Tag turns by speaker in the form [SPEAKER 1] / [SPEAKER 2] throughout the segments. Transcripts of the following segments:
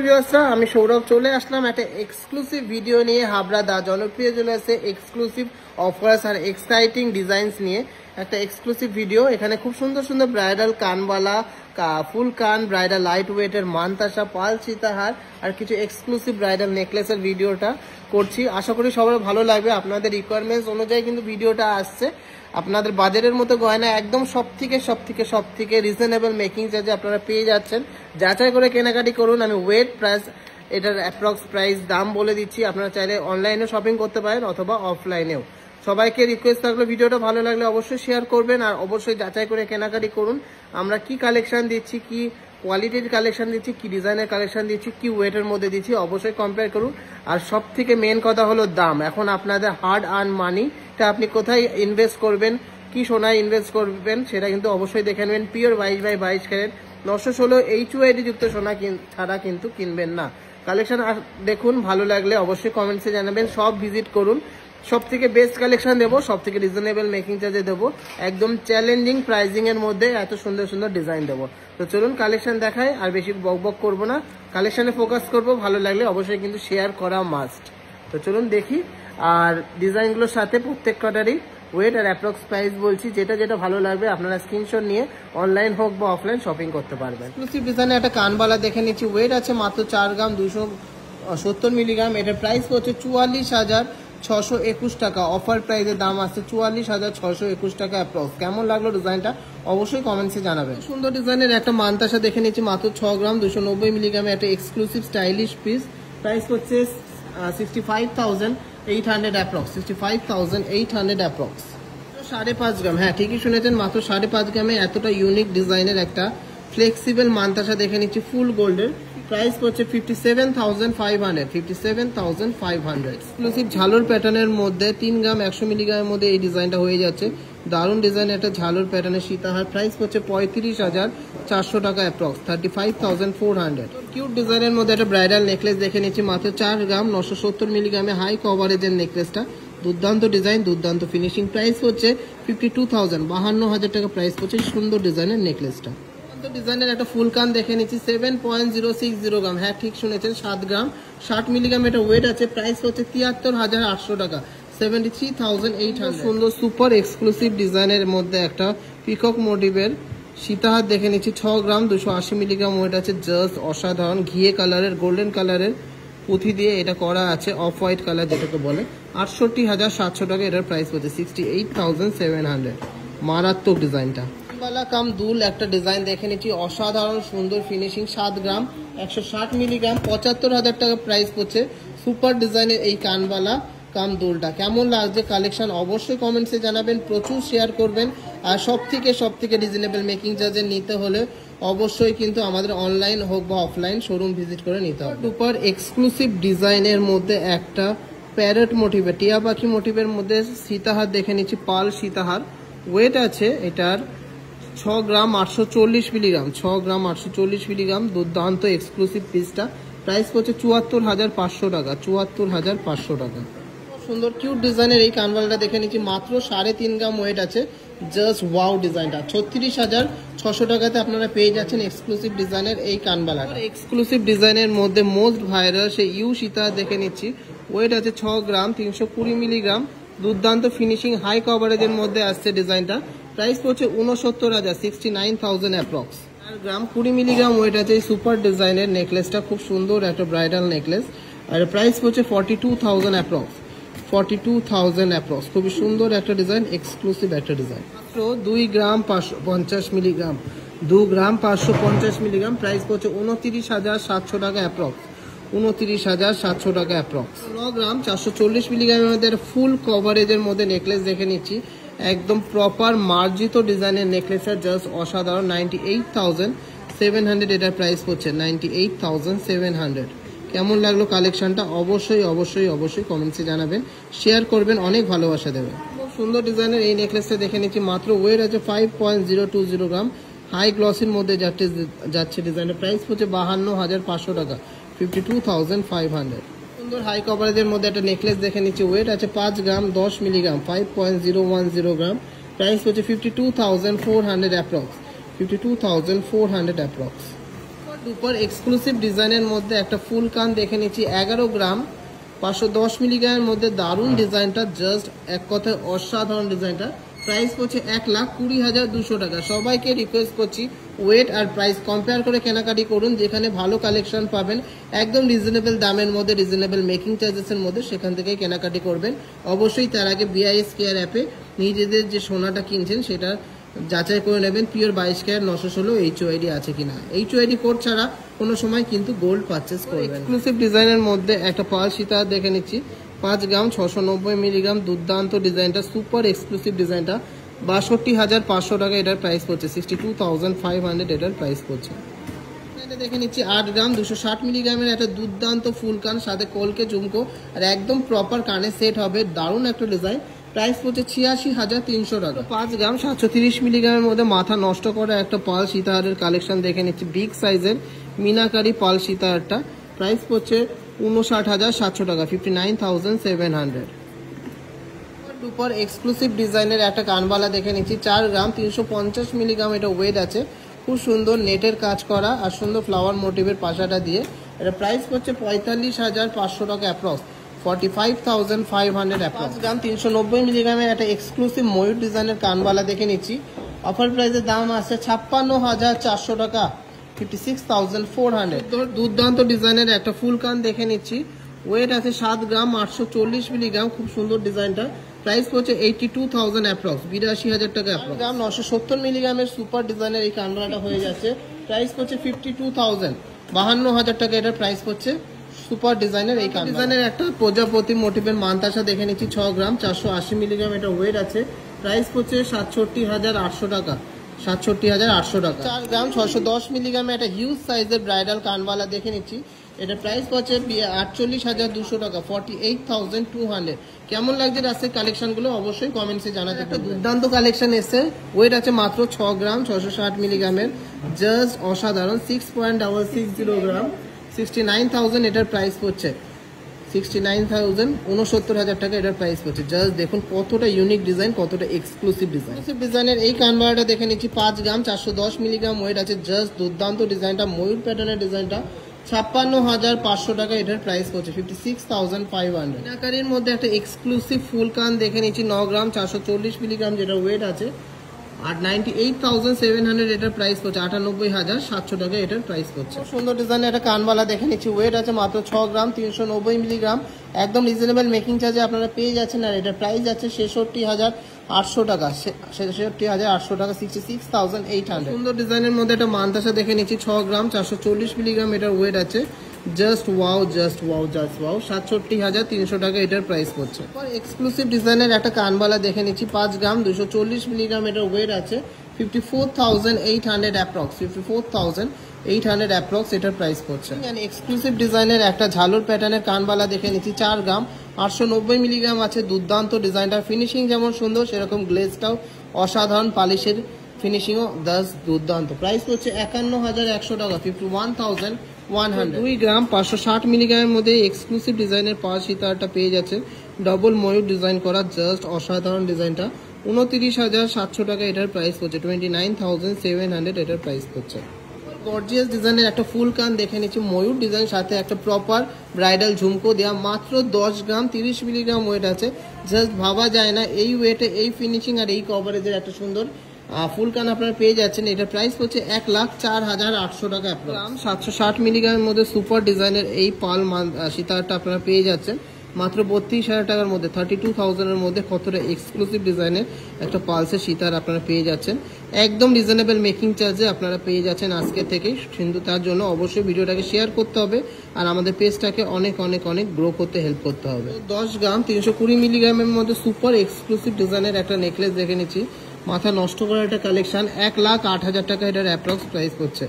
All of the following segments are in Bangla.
[SPEAKER 1] আমি সৌরভ চলে আসলাম একটা এক্সক্লুসিভ ভিডিও নিয়ে হাবড়া দা জনপ্রিয় জুয়েলার্সে এক্সক্লুসিভ অফার্স আর এক্সাইটিং ডিজাইনস নিয়ে একটা এক্সক্লুসিভ ভিডিও। এখানে খুব সুন্দর সুন্দর ব্রাইডাল কানবালা, ফুল কান, ব্রাইডাল লাইট ওয়েটের মানতাসা, পাল সীতাহার আর কিছু এক্সক্লুসিভ ব্রাইডাল নেকলেসের ভিডিওটা করছি। আশা করি সবার ভালো লাগবে। আপনাদের রিকোয়ারমেন্টস অনুযায়ী কিন্তু ভিডিওটা আসছে। আপনাদের বাজারের মতো গয়না একদম সব থেকে রিজনেবল মেকিং চার্জে আপনারা পেয়ে যাচ্ছেন। যাচাই করে কেনাকাটি করুন। আমি ওয়েট প্রাইস এটার অ্যাপ্রক্স প্রাইস দাম বলে দিচ্ছি। আপনারা চাইলে অনলাইনেও শপিং করতে পারেন অথবা অফলাইনেও। সবাইকে রিকোয়েস্ট থাকলে ভিডিওটা ভালো লাগলে অবশ্যই শেয়ার করবেন আর অবশ্যই যাচাই করে কেনাকাটি করুন। আমরা কি কালেকশন দিচ্ছি, কি কোয়ালিটির কালেকশন দিচ্ছি, কি ডিজাইনের কালেকশন দিচ্ছি, কি ওয়েটের মধ্যে দিচ্ছি অবশ্যই কম্পেয়ার করুন। আর সব থেকে মেন কথা হলো দাম। এখন আপনাদের হার্ড আর্ন মানিটা আপনি কোথায় ইনভেস্ট করবেন, কি সোনায় ইনভেস্ট করবেন সেটা কিন্তু অবশ্যই দেখে নেবেন। পিওর 22/22 ক্যারেট 916 HUID যুক্ত সোনা ছাড়া কিন্তু কিনবেন না। কালেকশন দেখুন, ভালো লাগলে অবশ্যই কমেন্টসে জানাবেন। সব ভিজিট করুন। সব থেকে বেস্ট কালেকশন দেবো, সব থেকে রিজনেবল মেকিং চার্জে দেবো, একদম চ্যালেঞ্জিং প্রাইজিং এর মধ্যে এত সুন্দর সুন্দর ডিজাইন দেবো। তো চলুন কালেকশন দেখাই, আর বেশি বক করবো না, কালেকশনে ফোকাস করবো। ভালো লাগলে অবশ্যই কিন্তু শেয়ার করা মাস্ট। তো চলুন দেখি। আর ডিজাইনগুলোর সাথে প্রত্যেক কটারই ওয়েট আর অ্যাপ্রক্স প্রাইস বলছি। যেটা ভালো লাগবে আপনারা স্ক্রিনশট নিয়ে অনলাইন হোক বা অফলাইন শপিং করতে পারবেন। এক্সক্লুসিভ ডিজাইনে একটা কানবালা দেখে নিচ্ছি। ওয়েট আছে মাত্র 4 গ্রাম 270 মিলিগ্রাম। এটার প্রাইস হচ্ছে 44,621 টাকা। অফার প্রাইসের দাম আছে 44,621 টাকা অ্যাপ্রক্স। কেমন লাগলো ডিজাইনটা অবশ্যই কমেন্টসে জানাবেন। সুন্দর ডিজাইনের একটা মানতাসা দেখে নিচ্ছি মাত্র 6 গ্রাম 290 মিলিগ্রামে একটা এক্সক্লুসিভ স্টাইলিশ পিস। প্রাইস হচ্ছে 65,800 অ্যাপ্রক্স। 65,800 অ্যাপ্রক্স। 5.5 গ্রাম, হ্যাঁ ঠিকই শুনেছেন, মাত্র 5.5 গ্রামে এতটা ইউনিক ডিজাইনের একটা ফ্লেক্সিবল মানতাসা দেখে নিচ্ছি ফুল গোল্ডের। প্রাইস হচ্ছে 57,500। 57,500 এক্সক্লুসিভ ঝালর প্যাটার্নের মধ্যে 3 গ্রাম 100 মিলিগ্রামের মধ্যে এই ডিজাইনটা হয়ে যাচ্ছে। দারুণ ডিজাইন, একটা ঝালর প্যাটার্নের সীতাহার। প্রাইস হচ্ছে 35,400 টাকা অ্যাপ্রক্স। 35,400। কিউট ডিজাইনের মধ্যে একটা ব্রাইডাল নেকলেস দেখে নিচ্ছি মাত্র 4 গ্রাম 970 মিলিগ্রামে হাই কভারেজের নেকলেসটা। দুর্দান্ত ডিজাইন, দুর্দান্ত ফিনিশিং। প্রাইস হচ্ছে 52,000, 52,000 টাকা প্রাইস হচ্ছে সুন্দর ডিজাইনের নেকলেসটা। ডিজাইনের একটা ফুল কান দেখে নিচ্ছি 7.060 গ্রাম, হ্যাঁ ঠিক শুনেছেন 7 গ্রাম 60 মিলিগ্রাম এটা ওয়েট আছে। প্রাইস হচ্ছে 73,800 টাকা। 73,800। সুন্দর সুপার এক্সক্লুসিভ ডিজাইনের মধ্যে একটা পিকক মোটিভের সীতাহার দেখে নিচ্ছি 6 গ্রাম 280 মিলিগ্রাম ওয়েট আছে। জাস্ট অসাধারণ ঘিয়ে কালারের, গোল্ডেন কালারের পুঁথি দিয়ে এটা করা আছে, অফ হোয়াইট কালার যেটাকে বলে। 68,700 টাকা এটার প্রাইস হচ্ছে। 68,700। মারাত্মক ডিজাইনটা। কাম দুল একটা ডিজাইন দেখে নিচ্ছি, অসাধারণ সুন্দর ফিনিশিং। 7 গ্রাম 160 মিলিগ্রাম 75,000 টাকা প্রাইস পড়ছে। সুপার ডিজাইনের এই কানবালা কাম দুলটা কেমন লাগছে কালেকশন অবশ্যই কমেন্টসে জানাবেন। প্রচুর শেয়ার করবেন। আর সব থেকে রিজনেবল মেকিং চার্জের নিতে হলে অবশ্যই কিন্তু আমাদের অনলাইন হোক বা অফলাইন শোরুম ভিজিট করে নিতে হবে। সুপার এক্সক্লুসিভ ডিজাইনের মধ্যে একটা প্যারট মোটিভের, টিয়া পাখি মোটিভের মধ্যে সীতাহার দেখে নিচ্ছি, পাল সীতাহার। ওয়েট আছে এটার 6 গ্রাম 840 মিলিগ্রাম। 6 গ্রাম 840 মিলিগ্রাম। দুর্দান্ত এক্সক্লুসিভ পিসটা। প্রাইস হচ্ছে 74,500 টাকা। 74,500 টাকা। সুন্দর কিউট ডিজাইনের এই কানবালাটা দেখে নিচ্ছি মাত্র 3.5 গ্রাম ওয়েট আছে। জাস্ট ওয়াও ডিজাইনটা। 36,600 টাকাতে আপনারা পেয়ে যাচ্ছেন এক্সক্লুসিভ ডিজাইনের এই কানবালাটা। এক্সক্লুসিভ ডিজাইনের মধ্যে মোস্ট ভাইরাল সেই ইউ সীতা দেখে নিচ্ছি। ওয়েট আছে 6 গ্রাম 320 মিলিগ্রাম। দুর্দান্ত ফিনিশিং, হাই কভারেজের মধ্যে আসছে ডিজাইনটা। প্রাইস পড়ছে 69,000, 69,000 অ্যাপ্রক্স। 4 গ্রাম 20 মিলিগ্রাম ওয়েট আছে এই সুপার ডিজাইনের নেকলেসটা। খুব সুন্দর একটা ব্রাইডাল নেকলেস। আর প্রাইস পড়ছে 42,000 অ্যাপ্রক্স। 42,000 অ্যাপ্রক্স। খুবই সুন্দর একটা ডিজাইন, এক্সক্লুসিভ একটা ডিজাইন। মাত্র 2 গ্রাম 550 মিলিগ্রাম। 2 গ্রাম 550 মিলিগ্রাম। প্রাইস পড়ছে 29,700 টাকা অ্যাপ্রক্স। 29,700 টাকা অ্যাপ্রক্স। 9 গ্রাম 440 মিলিগ্রামের মধ্যে ফুল কভারেজের মধ্যে নেকলেস দেখে নিচ্ছি। একদম প্রপার মার্জিত ডিজাইনের নেকলেসটা জাস্ট অসাধারণ। 98,700 এটার প্রাইস পড়ছে। 98,700। কেমন লাগলো কালেকশনটা অবশ্যই কমেন্টসে জানাবেন, শেয়ার করবেন, অনেক ভালোবাসা দেবেন। খুব সুন্দর ডিজাইনের এই নেকলেসটা দেখে নিচ্ছি মাত্র ওয়েট আছে 5.020 গ্রাম। হাই গ্লসির মধ্যে যাচ্ছে ডিজাইনের। প্রাইস হচ্ছে 52,500 টাকা। 52,500। সুন্দর হাই কভারেজের মধ্যে একটা নেকলেস দেখে নিচ্ছি। ওয়েট আছে 5 গ্রাম 10 মিলিগ্রাম। 5.010 গ্রাম। প্রাইস হচ্ছে 52,400 অ্যাপ্রক্স। 52,400 অ্যাপ্রক্স। উপর এক্সক্লুসিভ ডিজাইনের মধ্যে একটা ফুল কান দেখে নিচ্ছি 11 গ্রাম 510 মিলিগ্রামের মধ্যে দারুণ ডিজাইনটা, জাস্ট এক কথায় অসাধারণ ডিজাইনটা। প্রাইস পড়ছে 1,20,200 টাকা। সবাইকে রিকোয়েস্ট করছি ওয়েট আর প্রাইস কম্পেয়ার করে কেনাকাটি করুন, যেখানে ভালো কালেকশন পাবেন একদম রিজনেবল দামের মধ্যে, রিজনেবল মেকিং চার্জেসের মধ্যে, সেখান থেকে কেনাকাটি করবেন। অবশ্যই তার আগে BIS কেয়ার অ্যাপে নিজেদের যে সোনাটা কিনছেন সেটা যাচাই করে নেবেন পিওর 22 ক্যারেট 916 HOID আছে কিনা। HOID কোড ছাড়া কোনো সময় কিন্তু গোল্ড পারচেস করবেন। এক্সক্লুসিভ ডিজাইনের মধ্যে একটা পাল সীতাহার দেখে নিচ্ছি 5 গ্রাম 690 মিলিগ্রাম, দুর্দান্ত ডিজাইনটা, সুপার এক্সক্লুসিভ ডিজাইনটা। 62,500 টাকা এটার প্রাইস পড়ছে। 62,500 এটার প্রাইস পড়ছে। এটা দেখে নিচ্ছি 8 গ্রাম 260 মিলিগ্রামের একটা দুর্দান্ত ফুল কান, সাথে কলকে ঝুমকো আর একদম প্রপার কানে সেট হবে, দারুণ একটা ডিজাইন। প্রাইস পড়ছে 86,300 টাকা। 5 গ্রাম 730 মিলিগ্রামের মধ্যে মাথা নষ্ট করা একটা পাল সীতাহারের কালেকশন দেখে নিচ্ছি, বিগ সাইজের মিনাকারি পাল সীতাহারটা। প্রাইস পড়ছে 59,700 টাকা, 59,700। উপর এক্সক্লুসিভ ডিজাইনের একটা কানবালা দেখে নিচ্ছি 4 গ্রাম 350 মিলিগ্রাম এটা ওয়েট আছে, খুব সুন্দর নেটের কাজ করা আর সুন্দর ফ্লাওয়ার মোটিভের পাশাটা দিয়ে। এটা প্রাইস পড়ছে 45,500 টাকা অ্যাপ্রক্স, 45,500 অ্যাপ্রক্স। 5 গ্রাম 390 মিলিগ্রামের একটা এক্সক্লুসিভ ময়ূর ডিজাইনের কানবালা দেখে নিচ্ছি। অফার প্রাইসের দাম আছে 56,400 টাকা, 56,400। দুর্দান্ত ডিজাইনের একটা ফুল কান দেখে নিচ্ছি, ওয়েট আছে 7 গ্রাম 840 মিলিগ্রাম, খুব সুন্দর ডিজাইনটা। প্রাইস পড়ছে 82,000 অ্যাপ্রক্স, 82,000 টাকা অ্যাপ্রক্স। গ্রাম 970 মিলিগ্রামের সুপার ডিজাইনের এই কানবালাটা হয়ে যাচ্ছে, প্রাইস পড়ছে 52,000, 52,000 টাকা এটার প্রাইস পড়ছে। সুপার ডিজাইনের এই ডিজাইনের একটা প্রজাপতি মোটিভের মানতাসা দেখে নিচ্ছি 6 গ্রাম 480 মিলিগ্রাম এটা ওয়েট আছে, প্রাইস পড়ছে 67,800 টাকা, 67,800 টাকা। 4 গ্রাম 610 মিলিগ্রামে একটা হিউজ সাইজের ব্রাইডাল কানবালা দেখে নিচ্ছি, এটা প্রাইস পড়ছে 48,200 টাকা, 48,200। কেমন লাগছে আজকের কালেকশনগুলো অবশ্যই কমেন্টসে জানাতে। একটা দুর্দান্ত কালেকশন এসে, ওয়েট আছে মাত্র 6 গ্রাম 660 মিলিগ্রামের, জাস্ট অসাধারণ, 6.660 গ্রাম, 69,000 এটার প্রাইস পড়ছে, 69,000, 69,000 টাকা এটার প্রাইস পড়ছে। জাস্ট দেখুন কতটা ইউনিক ডিজাইন, কতটা এক্সক্লুসিভ ডিজাইন। ডিজাইনের এই কানবালাটা দেখে নিচ্ছি 5 গ্রাম 410 মিলিগ্রাম ওয়েট আছে, জাস্ট দুর্দান্ত ডিজাইনটা, ময়ূর প্যাটার্নের ডিজাইনটা। 56,500 টাকা এটার প্রাইস পড়ছে, 56,500। মিনাকারির মধ্যে একটা এক্সক্লুসিভ ফুল কান দেখে নিচ্ছি 9 গ্রাম 440 মিলিগ্রাম যেটা ওয়েট আছে, আর 98,700 এটার প্রাইস পড়ছে, 98,700 টাকা এটার প্রাইস পড়ছে। সুন্দর ডিজাইনের একটা কানবালা দেখে নিচ্ছি, ওয়েট আছে মাত্র 6 গ্রাম 390 মিলিগ্রাম, একদম রিজনেবল মেকিং চার্জে আপনারা পেয়ে যাচ্ছেন। আর এটার প্রাইস যাচ্ছে 66,800 টাকা, 66,800 টাকা, 66,800। সুন্দর ডিজাইনের মধ্যে একটা মানতাসা দেখে নিচ্ছি 6 গ্রাম 440 মিলিগ্রাম এটার ওয়েট আছে, just wow, just wow, just wow, 67,300 টাকা এটার প্রাইস পড়ছে। এক্সক্লুসিভ ডিজাইনের একটা কানবালা দেখে নিচ্ছি 5 গ্রাম 240 মিলিগ্রাম এটার ওয়েট আছে, 54,800 অ্যাপ্রক্স, 54,800 অ্যাপ্রক্স এটার প্রাইস পড়ছে। এক্সক্লুসিভ ডিজাইনের একটা ঝালুর প্যাটার্নের কানবালা দেখে নিচ্ছি 4 গ্রাম 890 মিলিগ্রাম আছে, দুর্দান্ত ডিজাইনটার ফিনিশিং যেমন সুন্দর সেরকম গ্লেজটাও অসাধারণ, পালিশের ফিনিশিংও জাস্ট দুর্দান্ত। প্রাইস পড়ছে 51,100 টাকা, 51,100। 2 গ্রাম 560 মিলিগ্রামের মধ্যে এক্সক্লুসিভ ডিজাইনের পাল সীতাহারটা পেয়ে যাচ্ছে, ডবল ময়ূর ডিজাইন করা, জাস্ট অসাধারণ ডিজাইনটা। 29,700 টাকা এটার প্রাইস পড়ছে, 29,700 এটার প্রাইস পড়ছে। গর্জিয়াস ডিজাইনের একটা ফুল কান দেখে নিচ্ছি, ময়ূর ডিজাইন সাথে একটা প্রপার ব্রাইডাল ঝুমকো দেওয়া, মাত্র 10 গ্রাম 30 মিলিগ্রাম ওয়েট আছে, জাস্ট ভাবা যায় না এই ওয়েটে এই ফিনিশিং আর এই কভারেজের একটা সুন্দর ফুল কান আপনারা পেয়ে যাচ্ছেন। এটা প্রাইস পড়ছে 1,04,800 টাকা। গ্রাম 760 মিলিগ্রামের মধ্যে সুপার ডিজাইনের এই পাল সীতাহারটা আপনারা পেয়ে যাচ্ছেন মাত্র 32,000 টাকার মধ্যে, 32,000 এর মধ্যে। কতটা এক্সক্লুসিভ ডিজাইনের একটা পালসের সীতাহার আপনারা পেয়ে যাচ্ছেন, একদম রিজনেবল মেকিং চার্জে আপনারা পেয়ে যাচ্ছেন আজকে থেকে। কিন্তু তার জন্য অবশ্যই ভিডিওটাকে শেয়ার করতে হবে আর আমাদের পেজটাকে অনেক অনেক অনেক গ্রো করতে হেল্প করতে হবে। 10 গ্রাম 320 মিলিগ্রামের মধ্যে সুপার এক্সক্লুসিভ ডিজাইনের একটা নেকলেস দেখে নিচ্ছি, মাথা নষ্ট করা একটা কালেকশন, 1,08,000 টাকা এটার অ্যাপ্রক্স প্রাইস পড়ছে,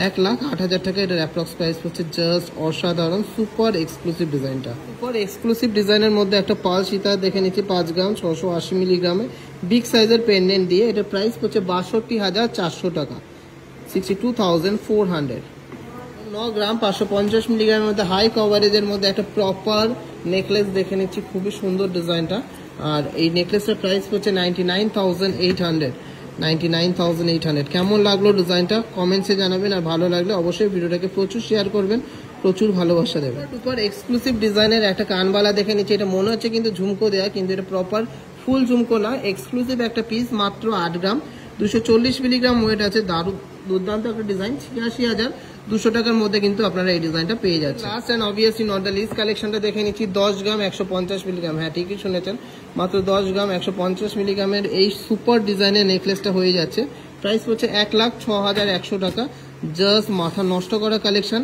[SPEAKER 1] 1,08,000 টাকা এটার অ্যাপ্রক্স প্রাইস পড়ছে। জাস্ট অসাধারণ সুপার এক্সক্লুসিভ ডিজাইনটা। সুপার এক্সক্লুসিভ ডিজাইনের মধ্যে একটা পাল সীতাহার দেখে নিচ্ছি 5 গ্রাম 680 মিলিগ্রামে, বিগ সাইজের পেন্ডেন্ট দিয়ে। এটা প্রাইস পড়ছে 62,400 টাকা, 62,400। 9 গ্রাম 550 মিলিগ্রামের মধ্যে হাই কভারেজের মধ্যে একটা প্রপার নেকলেস দেখে নিচ্ছি, খুবই সুন্দর ডিজাইনটা। আর এই নেকলেসটার প্রাইস পড়ছে 99,800, 99,800। কেমন লাগলো ডিজাইনটা কমেন্টসে জানাবেন, আর ভালো লাগলে অবশ্যই ভিডিওটাকে প্রচুর শেয়ার করবেন, প্রচুর ভালোবাসা দেবেন। উপর এক্সক্লুসিভ ডিজাইনের একটা কানবালা দেখে নিচ্ছি, এটা মনে হচ্ছে কিন্তু ঝুমকো দেয়া, কিন্তু এটা প্রপার ফুল ঝুমকো না, এক্সক্লুসিভ একটা পিস, মাত্র 8 গ্রাম, 240 মিলিগ্রাম ওয়েট আছে। দারুণ দুর্দান্ত একটা ডিজাইন, 86,200 টাকার মধ্যে কিন্তু আপনারা এই ডিজাইনটা পেয়ে যাচ্ছেন। Last and obviously not the least কালেকশনটা দেখে নিচ্ছি, 10 গ্রাম 150 মিলিগ্রাম, হ্যাঁ ঠিকই শুনেছেন, মাত্র 10 গ্রাম 150 মিলিগ্রামের এই সুপার ডিজাইনের নেকলেসটা হয়ে যাচ্ছে। প্রাইস হচ্ছে 1,06,100 টাকা। জাস্ট মাথা নষ্ট করা কালেকশন।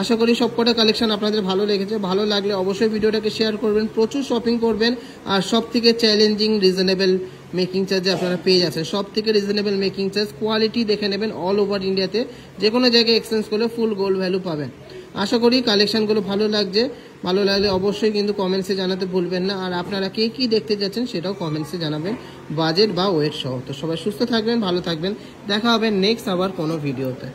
[SPEAKER 1] আশা করি সবকটা কালেকশন আপনাদের ভালো লেগেছে। ভালো লাগলে অবশ্যই ভিডিওটাকে শেয়ার করবেন, প্রচুর শপিং করবেন, আর সব থেকে চ্যালেঞ্জিং রিজনেবল মেকিং চার্জে আপনারা পেয়ে যাচ্ছেন। সব থেকে রিজনেবল মেকিং চার্জ, কোয়ালিটি দেখে নেবেন। অল ওভার ইন্ডিয়াতে যে কোনো জায়গায় এক্সচেঞ্জ করলে ফুল গোল্ড ভ্যালু পাবেন। আশা করি কালেকশনগুলো ভালো লাগছে। ভালো লাগলে অবশ্যই কিন্তু কমেন্টসে জানাতে ভুলবেন না, আর আপনারা কে কী দেখতে যাচ্ছেন সেটাও কমেন্টসে জানাবেন, বাজেট বা ওয়েট সহ। তো সবাই সুস্থ থাকবেন, ভালো থাকবেন, দেখা হবে নেক্সট আবার কোনো ভিডিওতে।